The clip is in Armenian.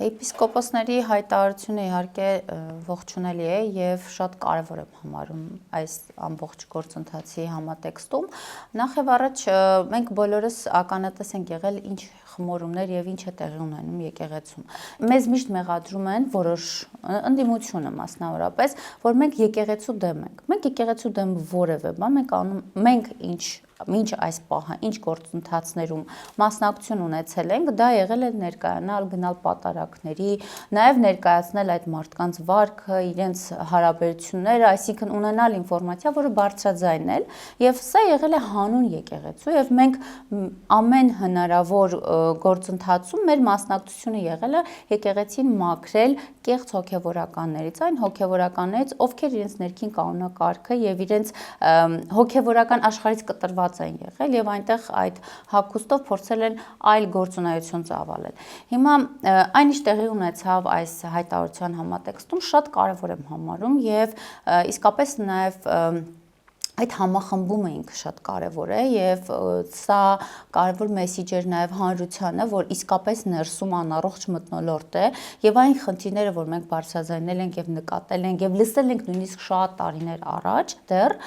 Էպիսկոպոսների հայտարարությունը իհարկե ողջունելի է եւ շատ կարեւոր եմ համարում այս ամբողջ գործընթացի համատեքստում։ Նախ եւ առաջ մենք բոլորս ականատես ենք եղել ինչ խմորումներ եւ ինչ է տեղի ունենում եկեղեցում։ Մեզ միշտ մեղադրում են որոշ ընդդիմությունը մասնավորապես, որ մենք եկեղեցու դեմ ենք։ Մենք եկեղեցու դեմ որևէ բան մենք ինչ այս պահը ինչ գործընթացներում մասնակցություն ունեցել ենք, դա եղել է ներկայանալ, գնալ պատարակների, նաև ներկայացնել այդ մարդկանց վարքը, իրենց հարաբերությունները, այսինքն ունենալ ինֆորմացիա, որը բարձրաձայնել, եւ սա եղել է հանուն եկեղեցու եւ մենք ամեն հնարավոր գործընթացում մեր մասնակցությունը եղել է եկեղեցին մաքրել կեղծ հոգեվորականներից, այն հոգեվորականներից, ովքեր իրենց ներքին կանոնակարգը եւ իրենց հոգեվորական աշխարհից կտրված են եղել եւ այնտեղ այդ հագուստով փորձել են այլ գործունեություն ծավալել։ Հիմա այն ինչ տեղի ունեցավ այս հայտարարության համատեքստում շատ կարեւոր եմ համարում եւ իսկապես նաեւ այդ համախմբումը ինքը շատ կարևոր է եւ սա կարևոր մեսիջ էր նաեւ հանրությանը, որ իսկապես ներսում անառողջ մթնոլորտ է եւ այն խնդիրները, որ մենք բարձրաձայնել ենք եւ նկատել ենք եւ լսել ենք նույնիսկ շատ տարիներ առաջ դեռ